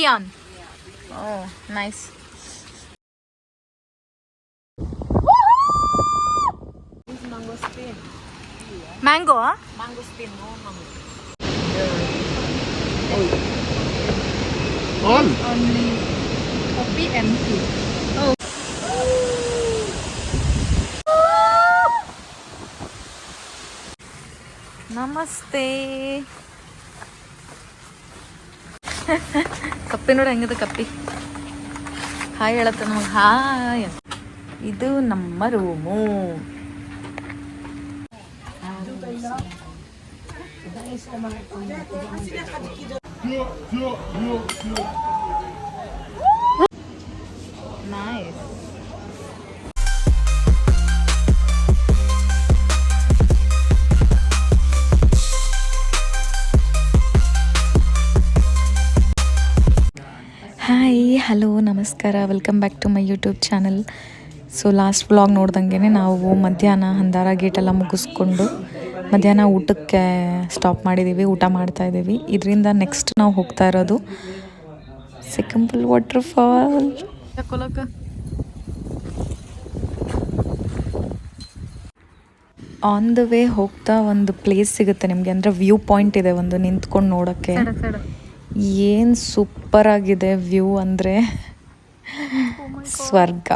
Durian. Oh, nice. This mangosteen. Mango, huh? Mangosteen, no mango. All. Only coffee and tea. Oh. ನಮಸ್ತೆ. ಕಪ್ಪಿ ನೋಡಿ ಹೆಂಗಿದೆ ಕಪ್ಪಿ. Hi ಹೇಳತ್ತ ನಮಗೆ hi. ಇದು ನಮ್ಮ ರೂಮು. ನೈಸ್. ಹಾಯ್ ಹಲೋ ನಮಸ್ಕಾರ, welcome back to my YouTube channel. So last vlog ನೋಡ್ದಂಗೆ ನಾವು ಮಧ್ಯಾಹ್ನ ಹಂದಾರ ಗೇಟೆಲ್ಲ ಮುಗಿಸ್ಕೊಂಡು ಮಧ್ಯಾಹ್ನ ಊಟಕ್ಕೆ ಸ್ಟಾಪ್ ಮಾಡಿದ್ದೀವಿ, ಊಟ ಮಾಡ್ತಾಯಿದ್ದೀವಿ. ಇದರಿಂದ ನೆಕ್ಸ್ಟ್ ನಾವು ಹೋಗ್ತಾ ಇರೋದು ಸಿಕ್ಕಂಪಲ್ ವಾಟರ್ಫಾಲ್. ಆನ್ ದ ವೇ ಹೋಗ್ತಾ ಒಂದು ಪ್ಲೇಸ್ ಸಿಗುತ್ತೆ ನಿಮಗೆ, ಅಂದರೆ ವ್ಯೂ ಪಾಯಿಂಟ್ ಇದೆ ಒಂದು ನಿಂತ್ಕೊಂಡು ನೋಡೋಕ್ಕೆ. ಏನು ಸೂಪರ್ ಆಗಿದೆ ವ್ಯೂ ಅಂದರೆ ಸ್ವರ್ಗ.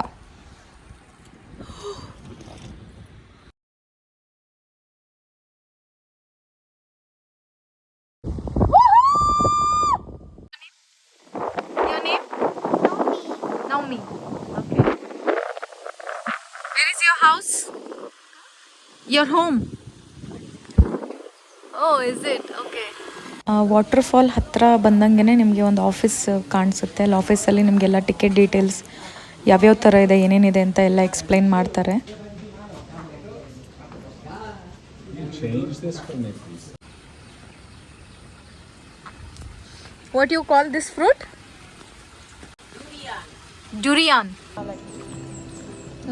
Naomi. Okay. Where is your house? Your home? Oh, is it? Okay. Waterfall ಹತ್ತಿರ ಬಂದಂಗೆ ನಿಮಗೆ ಒಂದು ಆಫೀಸ್ ಕಾಣಿಸುತ್ತೆ. ಅಲ್ಲಿ ಆಫೀಸಲ್ಲಿ ನಿಮಗೆಲ್ಲ ಟಿಕೆಟ್ ಡೀಟೇಲ್ಸ್ ಯಾವ್ಯಾವ ಥರ ಇದೆ, ಏನೇನಿದೆ ಅಂತ ಎಲ್ಲ ಎಕ್ಸ್ಪ್ಲೈನ್ ಮಾಡ್ತಾರೆ. What you call this fruit? Durian.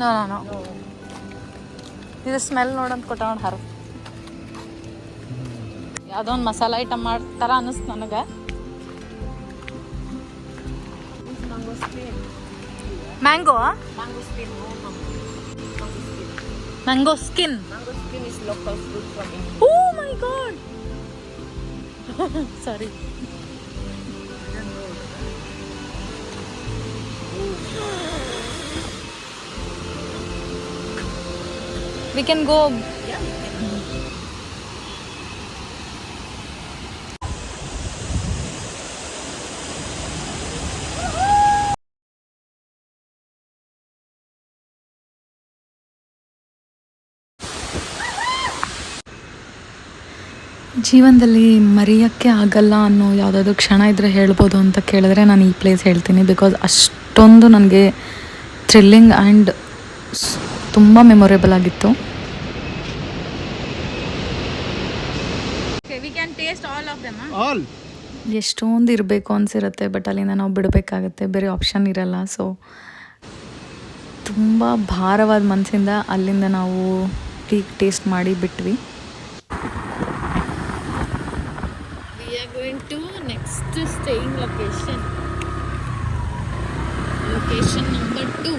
No. ಇದು ಸ್ಮೆಲ್ ನೋಡಂತ ಕೊಟ್ಟ ನೋಡಿ ಹರ. ಯಾವುದೋ ಒಂದು ಮಸಾಲ ಐಟಮ್ ಮಾಡ್ತಾರ ಅನ್ನಿಸ್ತು ನನಗೆ. Mango? Mangosteen, no mango. Mango skin. Mangosteen is local fruit from India. Oh my god. Sorry. We can go. Yeah, we can. ಜೀವನದಲ್ಲಿ ಮರೆಯೋಕ್ಕೆ ಆಗಲ್ಲ ಅನ್ನೋ ಯಾವುದಾದ್ರೂ ಕ್ಷಣ ಇದ್ದರೆ ಹೇಳ್ಬೋದು ಅಂತ ಕೇಳಿದ್ರೆ ನಾನು ಈ ಪ್ಲೇಸ್ ಹೇಳ್ತೀನಿ. ಬಿಕಾಸ್ ಅಷ್ಟೊಂದು ನನಗೆ ಥ್ರಿಲ್ಲಿಂಗ್ ಆ್ಯಂಡ್ ತುಂಬ ಮೆಮೊರೇಬಲ್ ಆಗಿತ್ತು. All. ಎಷ್ಟೊಂದು ಇರಬೇಕು ಅನಿಸಿರುತ್ತೆ, ಬಟ್ ಅಲ್ಲಿಂದ ನಾವು ಬಿಡಬೇಕಾಗತ್ತೆ, ಬೇರೆ ಆಪ್ಷನ್ ಇರಲ್ಲ. ಸೊ ತುಂಬ ಭಾರವಾದ ಮನಸ್ಸಿಂದ ಅಲ್ಲಿಂದ ನಾವು ಟೀ ಟೇಸ್ಟ್ ಮಾಡಿ ಬಿಟ್ವಿ. We are going to next staying location. Location number 2.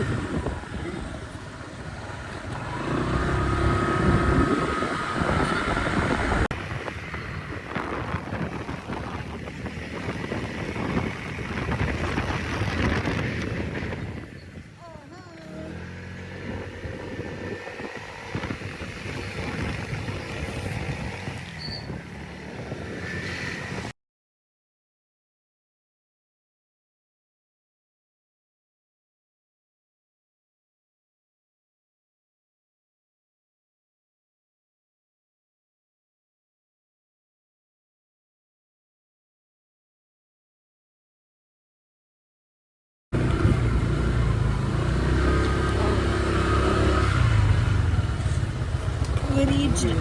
Region.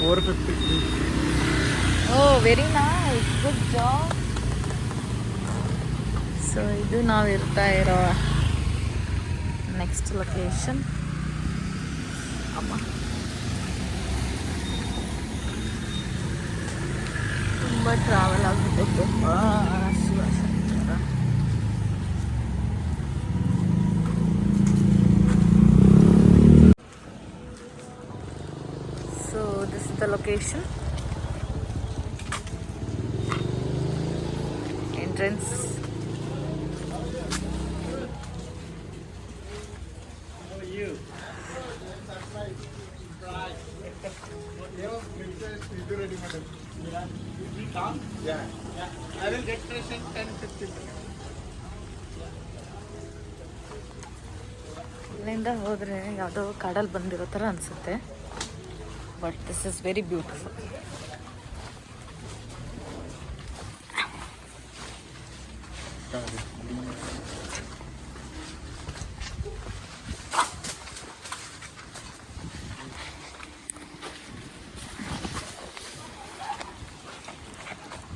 450. Oh, very nice. Good job. So ಇದು ನಾವು ಇರ್ತಾ ಇರೋ ನೆಕ್ಸ್ಟ್ ಲೊಕೇಶನ್. ಅಮ್ಮ ತುಂಬ ಟ್ರಾವೆಲ್ ಆಗ್ಬಿಟ್ಟೈತೆ. Shivashankar. So this is the location. Entrance. ಇಲ್ಲಿಂದ ಹೋದರೆ ಯಾವುದೋ ಕಾಡಲ್ಲಿ ಬಂದಿರೋ ಥರ ಅನಿಸುತ್ತೆ. But this is very beautiful.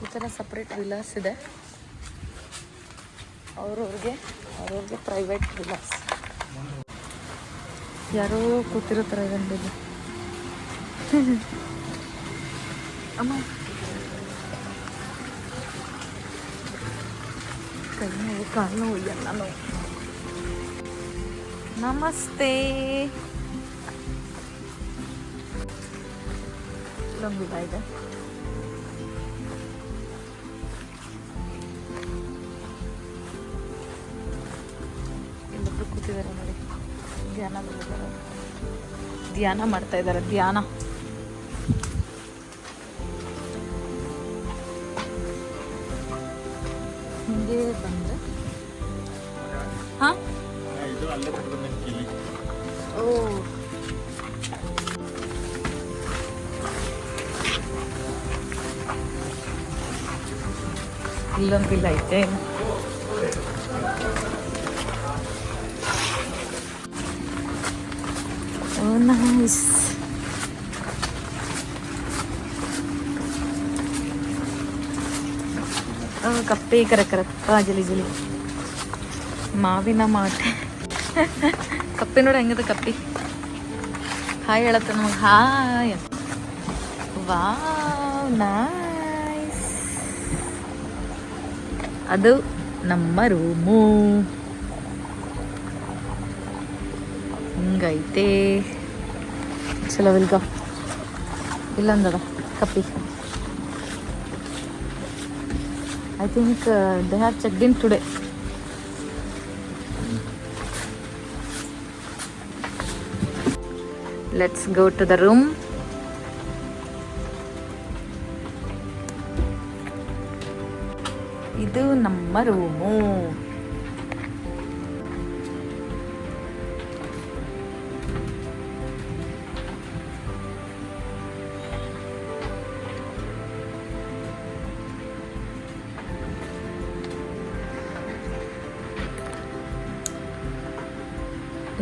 ಈ ಥರ ಸಪ್ರೇಟ್ ವಿಲಾಸ್ ಇದೆ. ಅವ್ರವ್ರಿಗೆ ಪ್ರೈವೇಟ್ ವಿಲಾಸ್. ಯಾರೋ ಕೂತಿರೋ ಥರ ಇದೆ. ಅಮ್ಮ ಕೈ ನೋವು, ಕಾಲು ನೋವು, ಎಲ್ಲ ನೋವು. ನಮಸ್ತೆ. ಇಲ್ಲೊಂದು ವಿಲ ಇದೆ. ಇಲ್ಲೊಬ್ರು ಕೂತಿದ್ದಾರೆ ನೋಡಿ, ಧ್ಯಾನ ಮಾಡ್ತಾ ಇದ್ದಾರೆ. ಧ್ಯಾನ. ಹಿಂಗೆ ಬಂದ್ರೆ ಓ ಇಲ್ಲೊಂದಿಲ್ಲ ಐತೆ. ಓ ನೈಸ್. ಕಪ್ಪೆ ಕರಕರಪ್ಪ ಜಲಿ ಜಲಿ. ಮಾವಿನ ಮಾಟೆ. ಕಪ್ಪೆ ನೋಡಿ ಹೆಂಗದ ಕಪ್ಪಿ. ಹಾಯ್ ಹೇಳತ್ತ ನಮಗೆ. ಹಾಯ್. Wow nice. ಅದು ನಮ್ಮ ರೂಮು. ಹಿಂಗೈತೆ. ಚಲೋ ವಿಲ್ಗ. ಇಲ್ಲೊಂದದ ಕಪ್ಪಿ. I think they have checked in today. Let's go to the room. ಇದು ನಮ್ಮ ರೂಮು.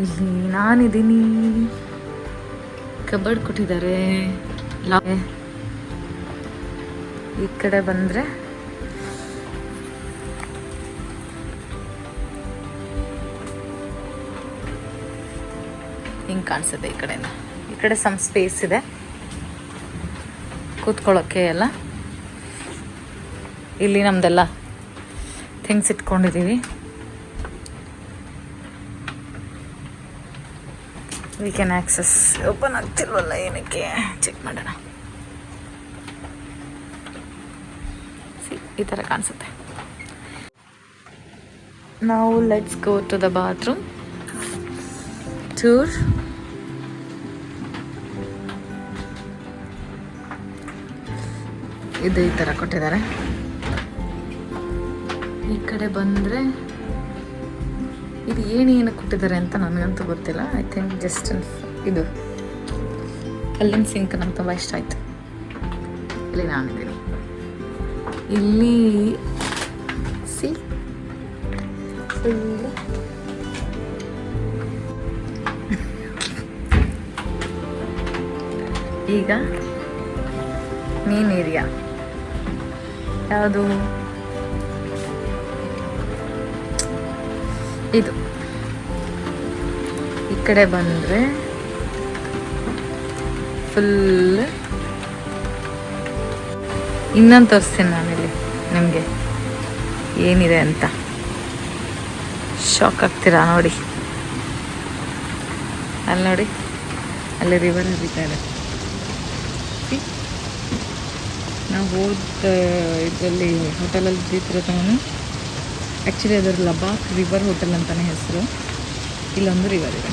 ಇಲ್ಲಿ ನಾನಿದ್ದೀನಿ. ಕಬರ್ಡ್ ಕೊಟ್ಟಿದ್ದಾರೆ. ಈ ಕಡೆ ಬಂದರೆ ಹಿಂಗೆ ಕಾಣಿಸುತ್ತೆ. ಈ ಕಡೆಯಿಂದ ಈ ಕಡೆ ಸಮ್ ಸ್ಪೇಸ್ ಇದೆ ಕೂತ್ಕೊಳ್ಳೋಕ್ಕೆ ಎಲ್ಲ. ಇಲ್ಲಿ ನಮ್ದೆಲ್ಲ ಥಿಂಗ್ಸ್ ಇಟ್ಕೊಂಡಿದ್ದೀವಿ. We can access. ಓಪನ್ ಆಗ್ತಿಲ್ವಲ್ಲ, ಏನಕ್ಕೆ ಚೆಕ್ ಮಾಡೋಣ. ಈ ಥರ ಕಾಣಿಸುತ್ತೆ. ನಾವು let's go to the bathroom tour. ಇದು ಈ ಥರ ಕೊಟ್ಟಿದ್ದಾರೆ. ಈ ಕಡೆ ಬಂದರೆ ಇದು ಏನು ಕೊಟ್ಟಿದ್ದಾರೆ ಅಂತ ನನಗಂತೂ ಗೊತ್ತಿಲ್ಲ. ಐ ಥಿಂಕ್ ಜಸ್ಟ್ ಇದು ಕಲ್ಲಿನ ಸಿಂಕ್ ನಂಗೆ ತುಂಬ ಇಷ್ಟ ಆಯಿತು. ಇಲ್ಲಿ ನಾನಿದ್ದೀನಿ. ಇಲ್ಲಿ ಸಿ ಈಗ ಮೇನ್ ಏರಿಯಾ ಯಾವುದು? ಇದು. ಈ ಕಡೆ ಬಂದರೆ ಫುಲ್ ಇನ್ನೊಂದು ತೋರಿಸ್ತೀನಿ ನಾನಿಲ್ಲಿ ನಿಮಗೆ ಏನಿದೆ ಅಂತ. ಶಾಕ್ ಆಗ್ತೀರಾ ನೋಡಿ. ಅಲ್ಲಿ ನೋಡಿ, ಅಲ್ಲಿ ರಿವರ್ ಹರಿತಾ ಇದೆ. ನಾವು ಹೋದ ಇದರಲ್ಲಿ ಹೋಟೆಲಲ್ಲಿ ಇದ್ದಿರೋ ಆ್ಯಕ್ಚುಲಿ ಅದರ ಲಬಾಕ್ ರಿವರ್ ಹೋಟೆಲ್ ಅಂತಲೇ ಹೆಸರು. ಇಲ್ಲೊಂದು ರಿವರ್ ಇದೆ,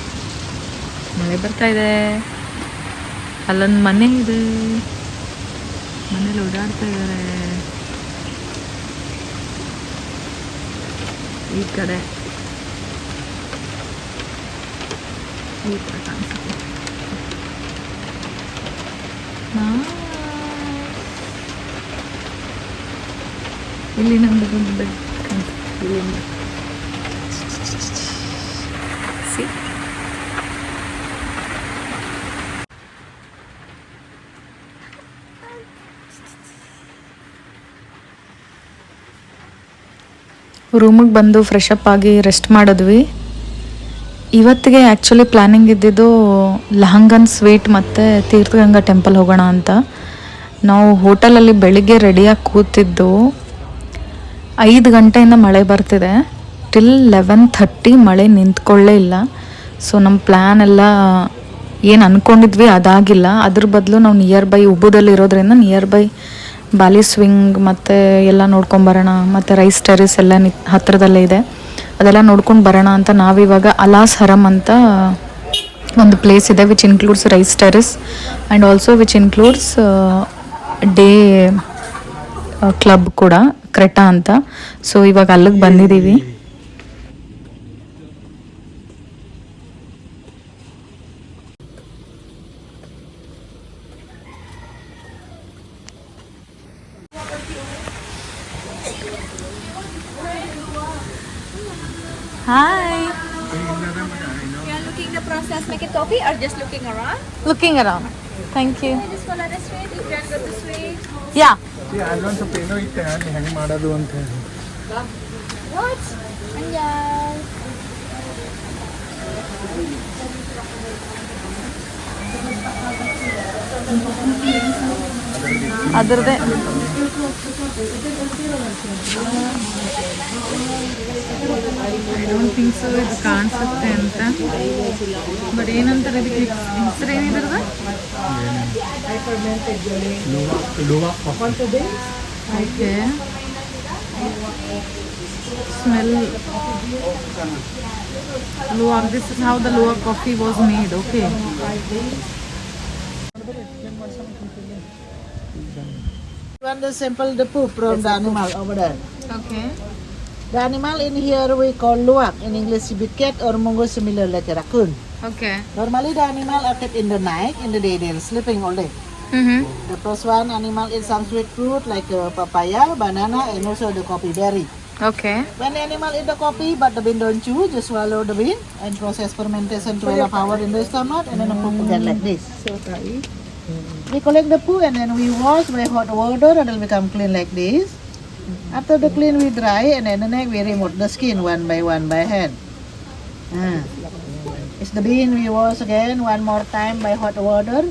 ಮಳೆ ಬರ್ತಾ ಇದೆ. ಅಲ್ಲೊಂದು ಮನೆ ಇದೆ, ಮನೇಲಿ ಓಡಾಡ್ತಾ ಇದ್ದಾರೆ. ಈ ಕಡೆ ಕಾಣಿಸುತ್ತೆ. ಇಲ್ಲಿ ನಮ್ದು ಇಲ್ಲಿಂದ ರೂಮಿಗೆ ಬಂದು ಫ್ರೆಶ್ ಅಪ್ ಆಗಿ ರೆಸ್ಟ್ ಮಾಡಿದ್ವಿ. ಇವತ್ತಿಗೆ ಆ್ಯಕ್ಚುಲಿ ಪ್ಲ್ಯಾನಿಂಗ್ ಇದ್ದಿದ್ದು ಲಹಂಗನ್ ಸ್ವೀಟ್ ಮತ್ತು ತೀರ್ಥಗಂಗಾ ಟೆಂಪಲ್ ಹೋಗೋಣ ಅಂತ. ನಾವು ಹೋಟೆಲಲ್ಲಿ ಬೆಳಿಗ್ಗೆ ರೆಡಿಯಾಗಿ ಕೂತಿದ್ದು 5 ಗಂಟೆಯಿಂದ ಮಳೆ ಬರ್ತಿದೆ. ಟಿಲ್ 11:30 ಮಳೆ ನಿಂತ್ಕೊಳ್ಳೇ ಇಲ್ಲ. ಸೊ ನಮ್ಮ ಪ್ಲ್ಯಾನ್ ಎಲ್ಲ ಏನು ಅಂದ್ಕೊಂಡಿದ್ವಿ ಅದಾಗಿಲ್ಲ. ಅದ್ರ ಬದಲು ನಾವು ನಿಯರ್ ಬೈ ಉಬ್ಬುದಲ್ಲಿ ಇರೋದ್ರಿಂದ ನಿಯರ್ ಬೈ ಬಾಲಿ ಸ್ವಿಂಗ್ ಮತ್ತು ಎಲ್ಲ ನೋಡ್ಕೊಂಬರೋಣ, ಮತ್ತು ರೈಸ್ ಟೆರೆಸ್ ಎಲ್ಲ ಹತ್ತಿರದಲ್ಲೇ ಇದೆ, ಅದೆಲ್ಲ ನೋಡ್ಕೊಂಡು ಬರೋಣ ಅಂತ ನಾವಿವಾಗ ಅಲಾಸ್ ಹರಮ್ ಅಂತ ಒಂದು ಪ್ಲೇಸ್ ಇದೆ which includes rice terrace and also which includes day club ಕೂಡ, ಕ್ರೆಟಾ ಅಂತ. ಸೊ ಇವಾಗ ಅಲ್ಲಿಗೆ ಬಂದಿದ್ದೀವಿ. Hi. You are looking the process making coffee or just looking around? Looking around. Thank you. Just follow the street. You can go to street. Yeah. ಅಲ್ಲೊಂದು ಸ್ವಲ್ಪ ಏನೋ ಇತ್ತೆ ಅಲ್ಲಿ ಹೆಂಗೆ ಮಾಡೋದು ಅಂತ ಹೇಳಿ. What? Enjoy. ಅದರದೇ ಐ ಡೋಂಟ್ ಥಿಂಕ್ ಸೊ ಇದು ಕಾಣಿಸುತ್ತೆ ಅಂತ. ಬಟ್ ಏನಂತಾರೆ ಇದಕ್ಕೆ ಹೆಸರು ಏನಿದ್ರದ? Okay, smell luwak. This is how the luwak coffee was made. Okay. Want the sample the poop from the animal over there. Okay. The animal in here we call luwak, in English civet cat or mongoose similar like a raccoon. Okay. Normally the animal attack in the night, in the day they are sleeping all day. The first one animal eat some sweet fruit like papaya, banana and also the coffee berry. Okay. When the animal eat the coffee but the bean don't chew, just swallow the bean and process fermentation 12 hours in the stomach and then the poop again like this. We collect the poo and then we wash by hot water and it will become clean like this. After the clean we dry and then the next we remove the skin one by hand. It's the bean we wash again one more time by hot water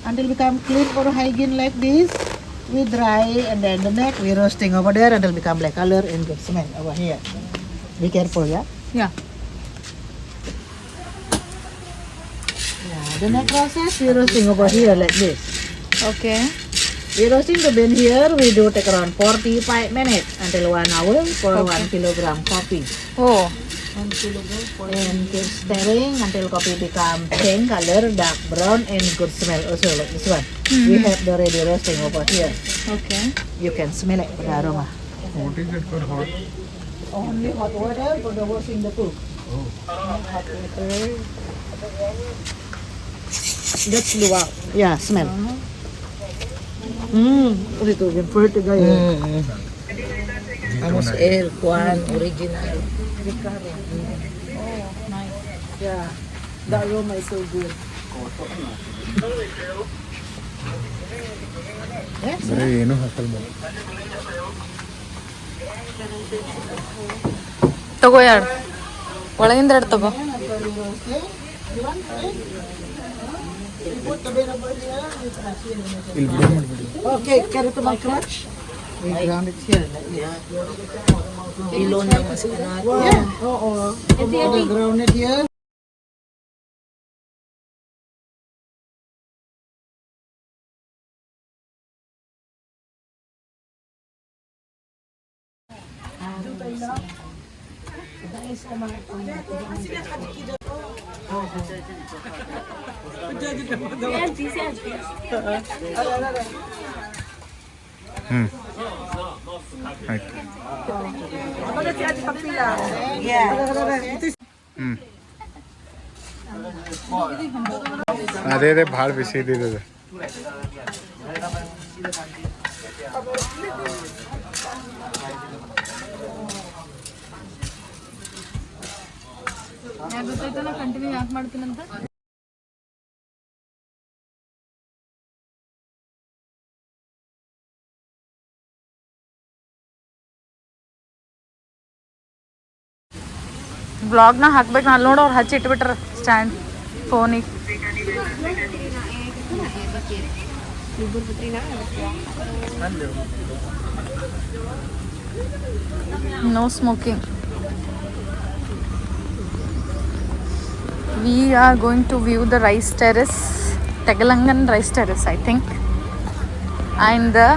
until become clean or hygiene like this. We dry and then the neck we roasting over there until become black color and good smell over here. Be careful, yeah? Yeah. The next process we roasting over here like this. Okay. We roasting the bean here, we do take around 45 minutes until 1 hour for 1 kilogram coffee. Oh. And keep stirring until coffee become pink color, dark brown and good smell also like this one. We have the ready roasting over here. Okay. You can smell it, the aroma. What is it for hot? Only hot water for the washing the poop. Hot water. That's luwak. Yeah, smell. Ito yung pretty guy. Amos air, Kwan, original. Oh, nice. Yeah, the aroma is so good. Yes. ಬರೀ ಏನು ಹಾಕಲ್ಲ. ತಗೋ ಎರಡು ಒಳಗಿಂದ ಎರಡು ತಗೋ. Okay, carry to my crutch. We ground it here. Yeah. Yeah. We ground it here. ಆಯ್ತು. ಅದೇ ಭಾಳ ಬಿಸಿ ಇದ್ದಿದ್ದು. ಗೊತ್ತಾಯ್ತು ನಾ ಕಂಟಿನ್ಯೂ ಯಾಕೆ ಮಾಡ್ತೀನಂತ. ಬ್ಲಾಗ್ನ ಹಾಕ್ಬೇಕು ನಾನು ನೋಡು ಅವ್ರು ಹಚ್ಚಿ ಇಟ್ಬಿಟ್ರ ಸ್ಟ್ಯಾಂಡ್ ಫೋನಿಗೆ. No smoking. We are going to view the rice terrace, Tegalangan rice terrace, I think, and the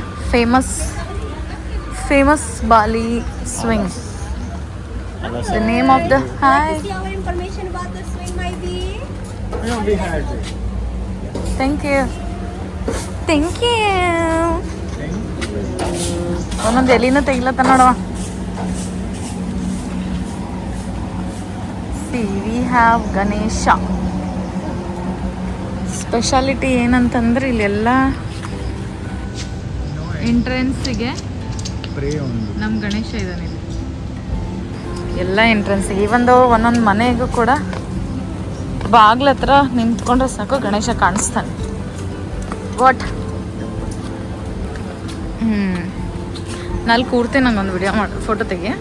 famous Bali swing. The name of the See our information about the swing might be. No, we had it. Thank you. ಒಂದೊಂದು ಎಲಿನೂ ತೆಗಿಲತ್ತ ನೋಡವ. We have Ganesha. Speciality ಏನಂತಂದ್ರೆ ಇಲ್ಲೆಲ್ಲ ಎಂಟ್ರೆನ್ಸಿಗೆ ನಮ್ಮ ಗಣೇಶ ಇದ್ದಾನೆ. ಎಲ್ಲ ಎಂಟ್ರೆನ್ಸಿಗೆ ಒಂದೊಂದು ಮನೆಗೂ ಕೂಡ ಬಾಗ್ಲ ಹತ್ರ ನಿಂತ್ಕೊಂಡ್ರೆ ಸಾಕು ಗಣೇಶ ಕಾಣಿಸ್ತಾನೆ. ವಾಟ್ ನಲ್ಲಿ ಕೂರ್ತೀನಿ, ನಂಗೊಂದು ವಿಡಿಯೋ ಮಾಡಿ ಫೋಟೋ ತೆಗಿ.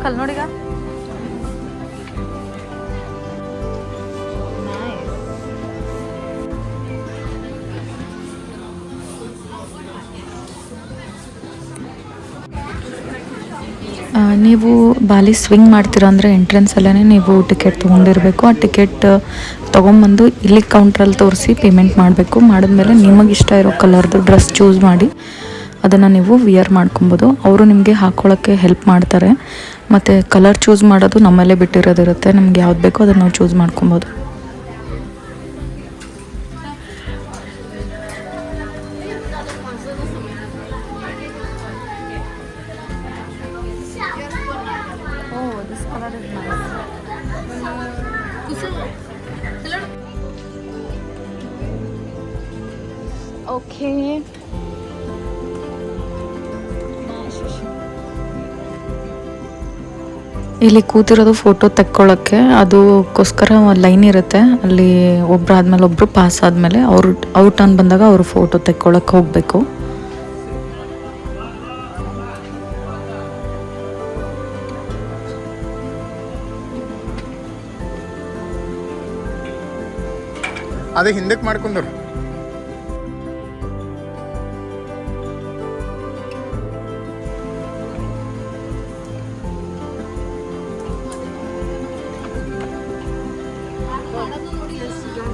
ಕಲ್ ನೋಡಿಗ ನೀವು ಬಾಲಿ ಸ್ವಿಂಗ್ ಮಾಡ್ತೀರ ಅಂದರೆ ಎಂಟ್ರೆನ್ಸಲ್ಲೇ ನೀವು ಟಿಕೆಟ್ ತೊಗೊಂಡಿರಬೇಕು. ಆ ಟಿಕೆಟ್ ತೊಗೊಂಬಂದು ಇಲ್ಲಿ ಕೌಂಟ್ರಲ್ಲಿ ತೋರಿಸಿ ಪೇಮೆಂಟ್ ಮಾಡಬೇಕು. ಮಾಡಿದ್ಮೇಲೆ ನಿಮಗೆ ಇಷ್ಟ ಇರೋ ಕಲರ್ದು ಡ್ರೆಸ್ ಚೂಸ್ ಮಾಡಿ ಅದನ್ನು ನೀವು ವಿಯರ್ ಮಾಡ್ಕೊಬೋದು. ಅವರು ನಿಮಗೆ ಹಾಕ್ಕೊಳ್ಳೋಕ್ಕೆ ಹೆಲ್ಪ್ ಮಾಡ್ತಾರೆ. ಮತ್ತು ಕಲರ್ ಚೂಸ್ ಮಾಡೋದು ನಮ್ಮಲ್ಲೇ ಬಿಟ್ಟಿರೋದಿರುತ್ತೆ. ನಮ್ಗೆ ಯಾವ್ದು ಬೇಕೋ ಅದನ್ನು ನಾವು ಚೂಸ್ ಮಾಡ್ಕೊಬೋದು. ಓಕೆ, ಇಲ್ಲಿ ಕೂತಿರೋದು ಫೋಟೋ ತೆಕ್ಕೊಳ್ಳೋಕ್ಕೆ. ಅದಕ್ಕೋಸ್ಕರ ಲೈನ್ ಇರುತ್ತೆ. ಅಲ್ಲಿ ಒಬ್ಬರಾದ್ಮೇಲೆ ಒಬ್ಬರು ಪಾಸ್ ಆದಮೇಲೆ ಅವರು ಔಟ್ ಅನ್ ಬಂದಾಗ ಅವರು ಫೋಟೋ ತೆಕ್ಕೊಳ್ಳೋಕ್ಕೆ ಹೋಗಬೇಕು. ಅದೇ ಹಿಂದಕ್ಕೆ ಮಾಡ್ಕೊಂಡ್ರು.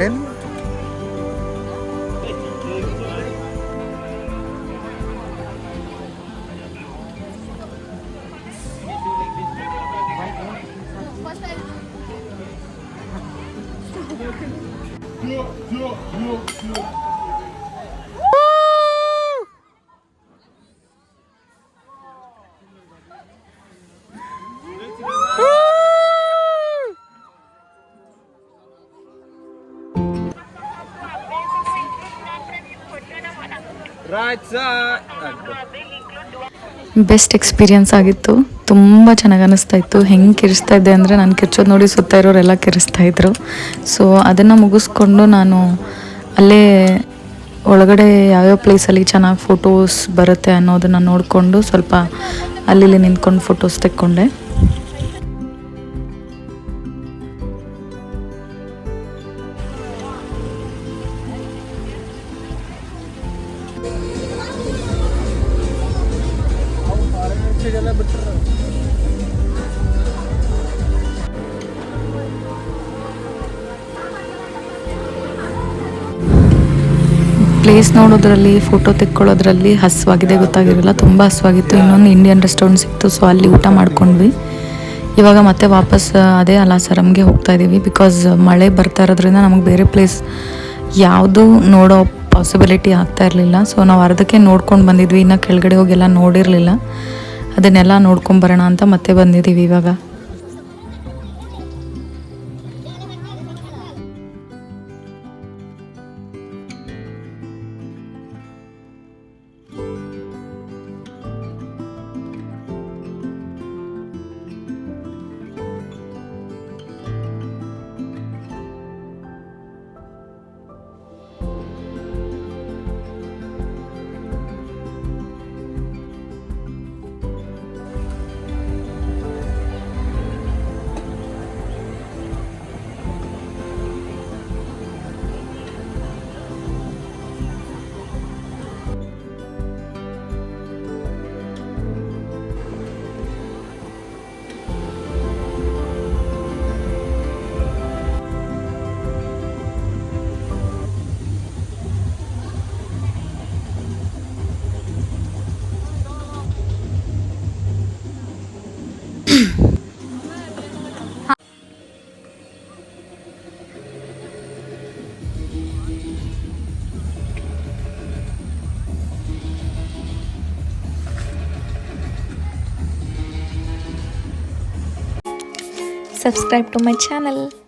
ಏನು ಬೆಸ್ಟ್ ಎಕ್ಸ್ಪೀರಿಯನ್ಸ್ ಆಗಿತ್ತು. ತುಂಬ ಚೆನ್ನಾಗಿ ಅನ್ನಿಸ್ತಾ ಇತ್ತು. ಹೆಂಗೆ ಕಿರಿಸ್ತಾ ಇದ್ದೆ ಅಂದರೆ ನಾನು ಕಿರ್ಚೋದು ನೋಡಿ ಸುತ್ತ ಇರೋರೆಲ್ಲ ಕಿರಿಸ್ತಾ ಇದ್ರು. ಸೊ ಅದನ್ನು ಮುಗಿಸ್ಕೊಂಡು ನಾನು ಅಲ್ಲೇ ಒಳಗಡೆ ಯಾವ್ಯಾವ ಪ್ಲೇಸಲ್ಲಿ ಚೆನ್ನಾಗಿ ಫೋಟೋಸ್ ಬರುತ್ತೆ ಅನ್ನೋದನ್ನು ನೋಡಿಕೊಂಡು ಸ್ವಲ್ಪ ಅಲ್ಲಿ ನಿಂತ್ಕೊಂಡು ಫೋಟೋಸ್ ತೆಕ್ಕೊಂಡೆ. ಪ್ಲೇಸ್ ನೋಡೋದ್ರಲ್ಲಿ ಫೋಟೋ ತೆಕ್ಕೊಳ್ಳೋದ್ರಲ್ಲಿ ಹಸುವಾಗಿದೆ ಗೊತ್ತಾಗಿರಲಿಲ್ಲ, ತುಂಬ ಹಸುವಾಗಿತ್ತು. ಇನ್ನೊಂದು ಇಂಡಿಯನ್ ರೆಸ್ಟೋರೆಂಟ್ ಸಿಕ್ತು, ಸೊ ಅಲ್ಲಿ ಊಟ ಮಾಡ್ಕೊಂಡ್ವಿ. ಇವಾಗ ಮತ್ತೆ ವಾಪಸ್ ಅದೇ ಅಲಾಸರಂಗೆ ಹೋಗ್ತಾ ಇದ್ದೀವಿ. ಬಿಕಾಸ್ ಮಳೆ ಬರ್ತಾ ಇರೋದ್ರಿಂದ ನಮಗೆ ಬೇರೆ ಪ್ಲೇಸ್ ಯಾವುದೂ ನೋಡೋ ಪಾಸಿಬಿಲಿಟಿ ಆಗ್ತಾ ಇರಲಿಲ್ಲ. ಸೊ ನಾವು ಅರ್ಧಕ್ಕೆ ನೋಡ್ಕೊಂಡು ಬಂದಿದ್ವಿ, ಇನ್ನು ಕೆಳಗಡೆ ಹೋಗೆಲ್ಲ ನೋಡಿರಲಿಲ್ಲ. ಅದನ್ನೆಲ್ಲ ನೋಡ್ಕೊಂಬರೋಣ ಅಂತ ಮತ್ತೆ ಬಂದಿದ್ದೀವಿ ಇವಾಗ. Subscribe to my channel.